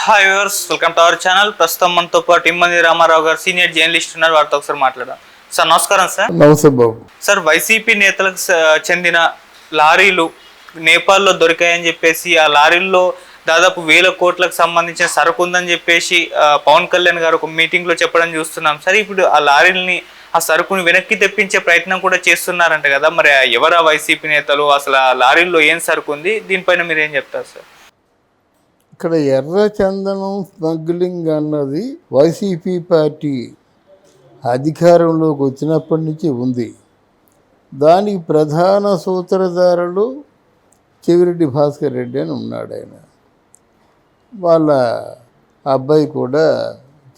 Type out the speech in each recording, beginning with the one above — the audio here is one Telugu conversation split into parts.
Hi viewers, welcome to our channel. ప్రస్తుతం మనతో పాటు ఇమ్మంది రామారావు గారు సీనియర్ జర్నలిస్ట్ ఉన్నారు. వారితో ఒకసారి మాట్లాడదాం. సార్ నమస్కారం. సార్ నమస్తే బాబు. సార్, వైసీపీ నేతలకు చెందిన లారీలు నేపాల్లో దొరికాయని చెప్పేసి, ఆ లారీల్లో దాదాపు 1000 కోట్లకు సంబంధించిన సరుకు ఉందని చెప్పేసి పవన్ కళ్యాణ్ గారు ఒక మీటింగ్లో చెప్పడం చూస్తున్నాం. సరే, ఇప్పుడు ఆ లారీలని ఆ సరుకుని వెనక్కి తెప్పించే ప్రయత్నం కూడా చేస్తున్నారంట కదా, మరి ఎవరా వైసీపీ నేతలు, అసలు ఆ లారీల్లో ఏం సరుకు ఉంది, దీనిపైన మీరు ఏం చెప్తారు సార్? ఇక్కడ ఎర్ర చందనం స్మగ్లింగ్ అన్నది వైసీపీ పార్టీ అధికారంలోకి వచ్చినప్పటి నుంచి ఉంది. దానికి ప్రధాన సూత్రధారులు చెవిరెడ్డి భాస్కర్ రెడ్డి అని ఉన్నాడు. ఆయన వాళ్ళ అబ్బాయి కూడా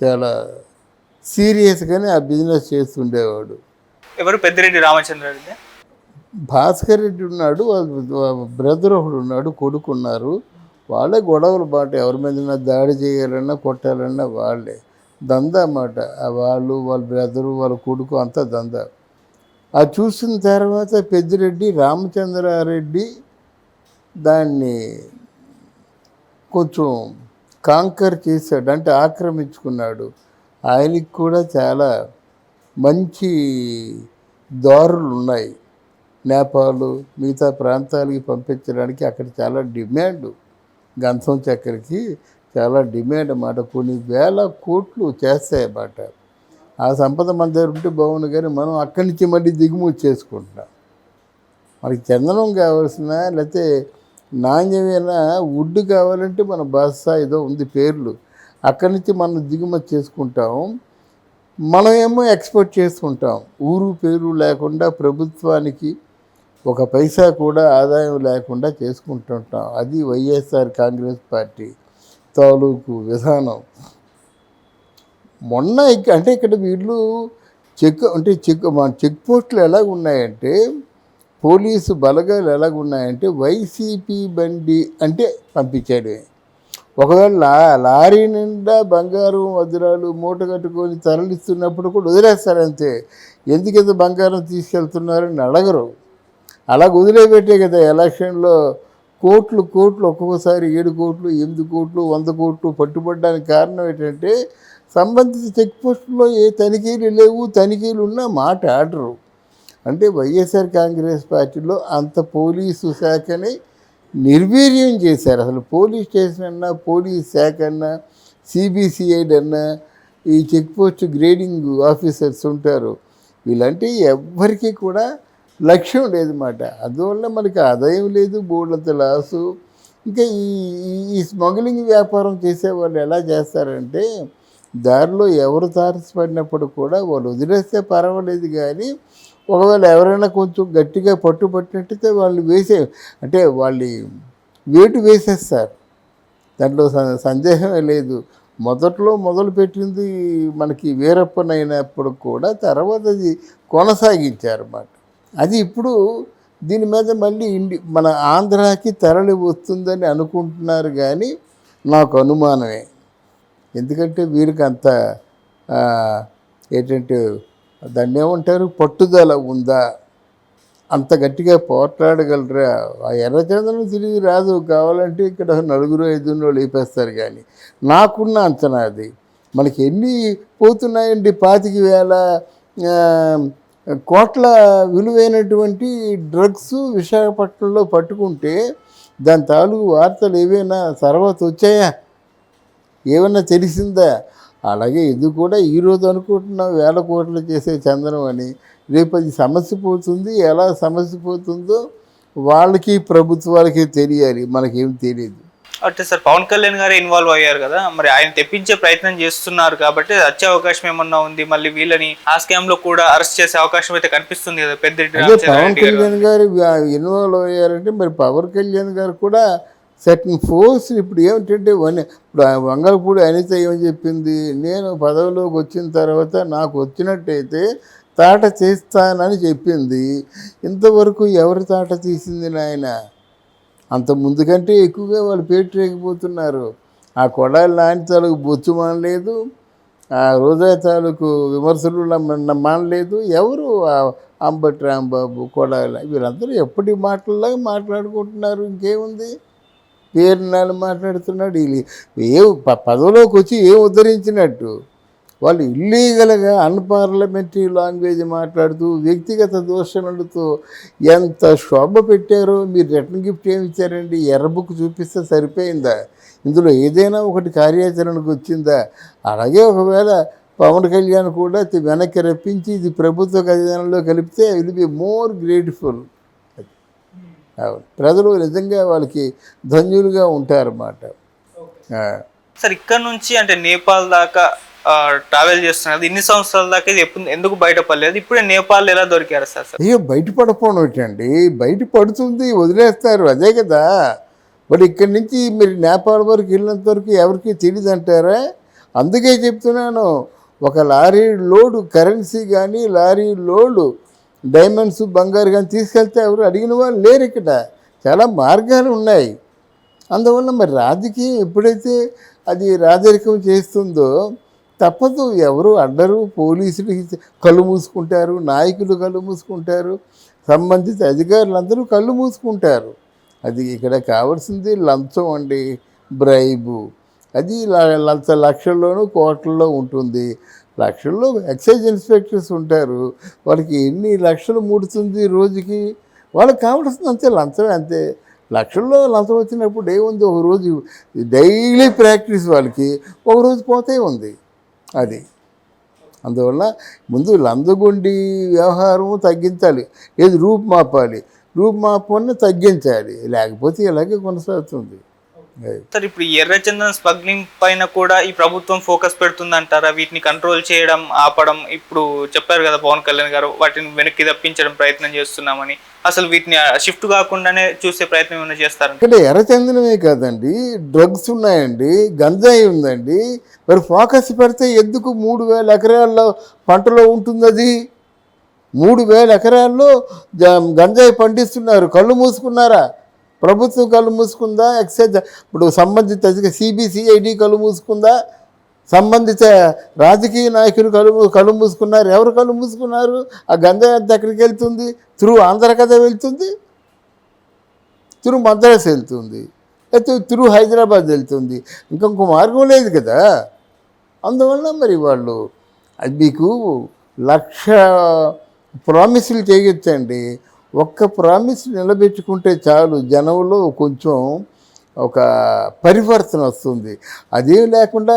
చాలా సీరియస్గానే ఆ బిజినెస్ చేస్తుండేవాడు. ఎవరు? పెద్దిరెడ్డి రామచంద్రారెడ్డి. భాస్కర్ రెడ్డి ఉన్నాడు, వాళ్ళ బ్రదర్ ఒకడు ఉన్నాడు, కొడుకున్నారు. వాళ్ళే గొడవలు బాట, ఎవరి మీద దాడి చేయాలన్నా కొట్టాలన్నా వాళ్ళే దందా అన్నమాట. వాళ్ళు, వాళ్ళ బ్రదరు, వాళ్ళ కొడుకు అంతా దందా. అది చూసిన తర్వాత పెద్దిరెడ్డి రామచంద్రారెడ్డి దాన్ని కొంచెం కాంకర్ చేశాడు, అంటే ఆక్రమించుకున్నాడు. ఆయనకి కూడా చాలా మంచి దారులు ఉన్నాయి. నేపాల్ మిగతా ప్రాంతాలకి పంపించడానికి అక్కడ చాలా డిమాండ్. గంధం చక్కెరకి చాలా డిమాండ్ అన్నమాట. కొన్ని 1000 కోట్లు చేస్తాయన్నమాట. ఆ సంపద మన దగ్గర ఉంటే బాగుంది, కానీ మనం అక్కడి నుంచి మళ్ళీ దిగుమతి చేసుకుంటున్నాం. మనకి చందనం కావాల్సిన, లేకపోతే నాణ్యమైన వుడ్ కావాలంటే మన బాసా ఏదో ఉంది పేర్లు, అక్కడి నుంచి మనం దిగుమతి చేసుకుంటాం. మనమేమో ఎక్స్పోర్ట్ చేసుకుంటాం. ఊరు పేరు లేకుండా ప్రభుత్వానికి ఒక పైసా కూడా ఆదాయం లేకుండా చేసుకుంటుంటాం. అది వైఎస్ఆర్ కాంగ్రెస్ పార్టీ తాలూకు విధానం. మొన్న అంటే ఇక్కడ వీళ్ళు చెక్ పోస్టులు ఎలాగున్నాయంటే, పోలీసు బలగాలు ఎలాగున్నాయంటే, వైసీపీ బండి అంటే పంపించాడు. ఒకవేళ లారీ నిండా బంగారం వజ్రాలు మూట కట్టుకొని తరలిస్తున్నప్పుడు కూడా వదిలేస్తారంతే. ఎందుకంత బంగారం తీసుకెళ్తున్నారని అడగరు. అలా వదిలేపెట్టే కదా ఎలక్షన్లో కోట్లు ఒక్కొక్కసారి 7 కోట్లు 8 కోట్లు 100 కోట్లు పట్టుబడడానికి కారణం ఏంటంటే, సంబంధిత చెక్ పోస్టుల్లో ఏ తనిఖీలు లేవు, తనిఖీలు ఉన్నా మాట ఆడరు. అంటే వైఎస్ఆర్ కాంగ్రెస్ పార్టీలో అంత పోలీసు శాఖని నిర్వీర్యం చేశారు. అసలు పోలీస్ స్టేషన్ అన్నా, పోలీస్ శాఖ అన్నా, సిబిసిఐడి అన్నా, ఈ చెక్ పోస్ట్ గ్రేడింగ్ ఆఫీసర్స్ ఉంటారు, వీళ్ళంటే ఎవ్వరికీ కూడా లక్ష్యం లేదన్నమాట. అందువల్ల మనకి ఆదాయం లేదు, బోర్డంత లాసు. ఇంకా ఈ స్మగ్లింగ్ వ్యాపారం చేసేవాళ్ళు ఎలా చేస్తారంటే, దారిలో ఎవరు తారసపడినప్పుడు కూడా వాళ్ళు వదిలేస్తే పర్వాలేదు, కానీ ఒకవేళ ఎవరైనా కొంచెం గట్టిగా పట్టుబట్టినట్టయితే వాళ్ళు అంటే వాళ్ళు వేటు వేసేస్తారు. దాంట్లో సందేహమే లేదు. మొదట్లో మొదలుపెట్టింది మనకి వీరప్పనైనప్పుడు కూడా తర్వాత అది కొనసాగించారన్నమాట. అది ఇప్పుడు దీని మీద మళ్ళీ మన ఆంధ్రాకి తరలి వస్తుందని అనుకుంటున్నారు, కానీ నాకు అనుమానమే. ఎందుకంటే వీరికి అంత ఏంటంటే దాన్ని ఏమంటారు, పట్టుదల ఉందా, అంత గట్టిగా పోట్లాడగలరా? ఆ ఎర్రచందనం తిరిగి రాదు, కావాలంటే ఇక్కడ 4-5 లేపేస్తారు. కానీ నాకున్న అంచనా అది. మనకి ఎన్ని పోతున్నాయండి, 25,000 కోట్ల విలువైనటువంటి డ్రగ్స్ విశాఖపట్నంలో పట్టుకుంటే దాని తాలూకు వార్తలు ఏవైనా తర్వాత వచ్చాయా? ఏమన్నా తెలిసిందా? అలాగే ఇది కూడా ఈరోజు అనుకుంటున్నాం 1000 కోట్లు చేసే చందనం అని. రేపు అది సమస్య పోతుంది. ఎలా సమస్య పోతుందో వాళ్ళకి ప్రభుత్వాలకి తెలియాలి, మనకేం తెలియదు. అంటే సార్, పవన్ కళ్యాణ్ గారు ఇన్వాల్వ్ అయ్యారు కదా, మరి ఆయన తెప్పించే ప్రయత్నం చేస్తున్నారు కాబట్టి వచ్చే అవకాశం ఏమన్నా ఉంది? మళ్ళీ వీళ్ళని ఆ స్కామ్ లో కూడా అరెస్ట్ చేసే అవకాశం అయితే కనిపిస్తుంది కదా పెద్దిరెడ్డి. పవన్ కళ్యాణ్ గారు ఇన్వాల్వ్ అయ్యారంటే మరి పవన్ కళ్యాణ్ గారు కూడా సెకండ్ ఫోర్స్. ఇప్పుడు ఏమిటంటే ఇప్పుడు వంగలపూడి అనిత ఏమని చెప్పింది, నేను పదవిలోకి వచ్చిన తర్వాత నాకు వచ్చినట్టయితే తాట చేస్తానని చెప్పింది. ఇంతవరకు ఎవరి తాట తీసింది నాయన? అంత ముందు కంటే ఎక్కువగా వాళ్ళు పేటరేగిపోతున్నారు. ఆ కొడాలి నాని తాలూకు బొచ్చు మానలేదు, ఆ రోజా తాలూకు విమర్శలు మానలేదు. ఎవరు అంబటి రాంబాబు, కొడాలి, వీళ్ళందరూ ఎప్పటి మాటల్లాగా మాట్లాడుకుంటున్నారు. ఇంకేముంది? పేరునాలు మాట్లాడుతున్నాడు. వీళ్ళు పదవిలోకి వచ్చి ఏం ఉద్ధరించినట్టు? వాళ్ళు ఇల్లీగల్గా అన్పార్లమెంటరీ లాంగ్వేజ్ మాట్లాడుతూ వ్యక్తిగత దూషణలతో ఎంత శోభ పెట్టారో. మీరు రిటర్న్ గిఫ్ట్ ఏమి ఇచ్చారండి? ఎర్ర బుక్ చూపిస్తే సరిపోయిందా? ఇందులో ఏదైనా ఒకటి కార్యాచరణకు వచ్చిందా? అలాగే ఒకవేళ పవన్ కళ్యాణ్ కూడా వెనక్కి రప్పించి ఇది ప్రభుత్వ ఖజానాలో కలిపితే విల్ బి మోర్ గ్రేట్ఫుల్. ప్రజలు నిజంగా వాళ్ళకి ధన్యులుగా ఉంటారన్నమాట. సార్ ఇక్కడ నుంచి అంటే నేపాల్ దాకా ట్రావెల్ చేస్తున్నది ఇన్ని సంవత్సరాల దాకా ఇది ఎందుకు బయటపడలేదు? ఇప్పుడే నేపాల్ ఎలా దొరికారు సార్? అయ్యో, బయటపడకపోవడం ఏంటండి? బయటపడుతుంది, వదిలేస్తారు, అదే కదా. మరి ఇక్కడి నుంచి మీరు నేపాల్ వరకు వెళ్ళినంత వరకు ఎవరికి తెలియదు అంటారా? అందుకే చెప్తున్నాను, ఒక లారీ లోడు కరెన్సీ కానీ లారీ లోడు డైమండ్స్ బంగారు కానీ తీసుకెళ్తే ఎవరు అడిగిన వాళ్ళు లేరు. ఇక్కడ చాలా మార్గాలు ఉన్నాయి. అందువల్ల మరి రాజకీయం ఎప్పుడైతే అది రాజరికం చేస్తుందో తప్పదు. ఎవరు అడ్డరు, పోలీసులు కళ్ళు మూసుకుంటారు, నాయకులు కళ్ళు మూసుకుంటారు, సంబంధిత అధికారులందరూ కళ్ళు మూసుకుంటారు. అది ఇక్కడ కావాల్సింది లంచం అండి, బ్రైబు. అది లక్షల్లోనూ కోట్లలో ఉంటుంది. లక్షల్లో ఎక్సైజ్ ఇన్స్పెక్టర్స్ ఉంటారు, వాళ్ళకి ఎన్ని లక్షలు ముడుతుంది రోజుకి? వాళ్ళకి కావాల్సింది అంతే, లంచమే అంతే. లక్షల్లో లంచం వచ్చినప్పుడు ఏముంది? ఒకరోజు డైలీ ప్రాక్టీస్ వాళ్ళకి, ఒకరోజు పోతే ఉంది అది. అందువల్ల ముందు లందగొండి వ్యవహారం తగ్గించాలి, ఏది రూపుమాపాలి, రూపుమాపాన్ని తగ్గించాలి, లేకపోతే ఇలాగే కొనసాగుతుంది. సార్, ఇప్పుడు ఎర్రచందనం స్మగ్లింగ్ పైన కూడా ఈ ప్రభుత్వం ఫోకస్ పెడుతుంది అంటారా? వీటిని కంట్రోల్ చేయడం, ఆపడం, ఇప్పుడు చెప్పారు కదా పవన్ కళ్యాణ్ గారు, వాటిని వెనక్కి తప్పించడం ప్రయత్నం చేస్తున్నామని. అసలు వీటిని షిఫ్ట్ కాకుండానే చూసే ప్రయత్నం ఏమైనా చేస్తారు? ఇక్కడ ఎర్రచందనమే కాదండి, డ్రగ్స్ ఉన్నాయండి, గంజాయి ఉందండి. మరి ఫోకస్ పెడితే ఎందుకు 3,000 ఎకరాల్లో పంటలో ఉంటుంది? అది 3,000 ఎకరాల్లో గంజాయి పండిస్తున్నారు. కళ్ళు మూసుకున్నారా? ప్రభుత్వం కళ్ళు మూసుకుందా? ఎక్సైజ్ ఇప్పుడు సంబంధిత సిబిసిఐడి కళ్ళు మూసుకుందా? సంబంధిత రాజకీయ నాయకులు కళ్ళు మూసుకున్నారు. ఎవరు కళ్ళు మూసుకున్నారు? ఆ గంజాయి అంతా ఎక్కడికి వెళ్తుంది? త్రూ ఆంధ్ర కదా వెళ్తుంది, త్రూ మద్రాసు వెళ్తుంది, త్రూ హైదరాబాద్ వెళ్తుంది. ఇంకొక మార్గం లేదు కదా. అందువల్ల మరి వాళ్ళు అది మీకు 1,00,000 ప్రామిసులు చేయొచ్చండి. ఒక్క ప్రామిస్ నిలబెట్టుకుంటే చాలు, జనంలో కొంచెం ఒక పరివర్తన వస్తుంది. అదేం లేకుండా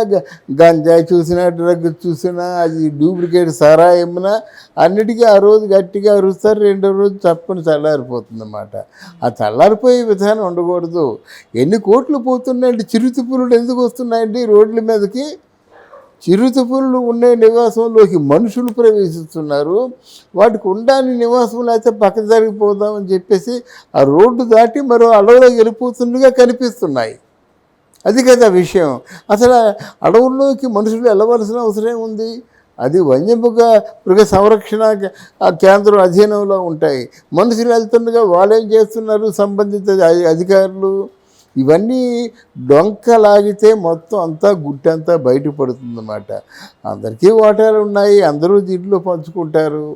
గంజాయి చూసినా, డ్రగ్ చూసినా, అది డూప్లికేట్ సారా ఏమన్నా అన్నిటికీ ఆ రోజు గట్టిగా అరుస్తారు, రెండో రోజు చప్పుని చల్లారిపోతుంది అన్నమాట. ఆ చల్లారిపోయే విధానం ఉండకూడదు. ఎన్ని కోట్లు పోతున్నాయండి? చిరుతిపురులు ఎందుకు వస్తున్నాయండి రోడ్ల మీదకి? చిరుతపురులు ఉండే నివాసంలోకి మనుషులు ప్రవేశిస్తున్నారు. వాటికి ఉండాలని నివాసం లేకపోతే పక్క జరిగిపోదామని చెప్పేసి ఆ రోడ్డు దాటి మరో అడవులోకి వెళ్ళిపోతుండగా కనిపిస్తున్నాయి. అది కదా విషయం. అసలు అడవుల్లోకి మనుషులు వెళ్ళవలసిన అవసరం ఉంది? అది మృగ సంరక్షణ కేంద్రం అధీనంలో ఉంటాయి. మనుషులు వెళ్తుండగా వాళ్ళేం చేస్తున్నారు? సంబంధిత అధికారులు ఇవన్నీ డొంకలాగితే మొత్తం అంతా గుట్టంతా బయటపడుతుందన్నమాట. అందరికీ ఓటాలు ఉన్నాయి, అందరూ దీంట్లో పంచుకుంటారు.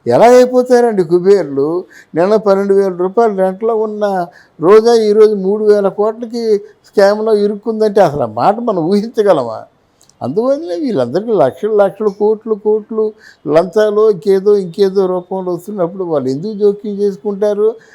ఎలా అయిపోతారండి కుబేర్లు? నిన్న 12,000 రూపాయలు రెంట్లో ఉన్న రోజా ఈరోజు 3,000 కోట్లకి స్కామ్లో ఇరుక్కుందంటే అసలు ఆ మాట మనం ఊహించగలమా? అందువల్లనే వీళ్ళందరికీ లక్షలు కోట్లు లంచాలు ఇంకేదో రూపంలో వస్తున్నప్పుడు వాళ్ళు ఎందుకు జోక్యం చేసుకుంటారు?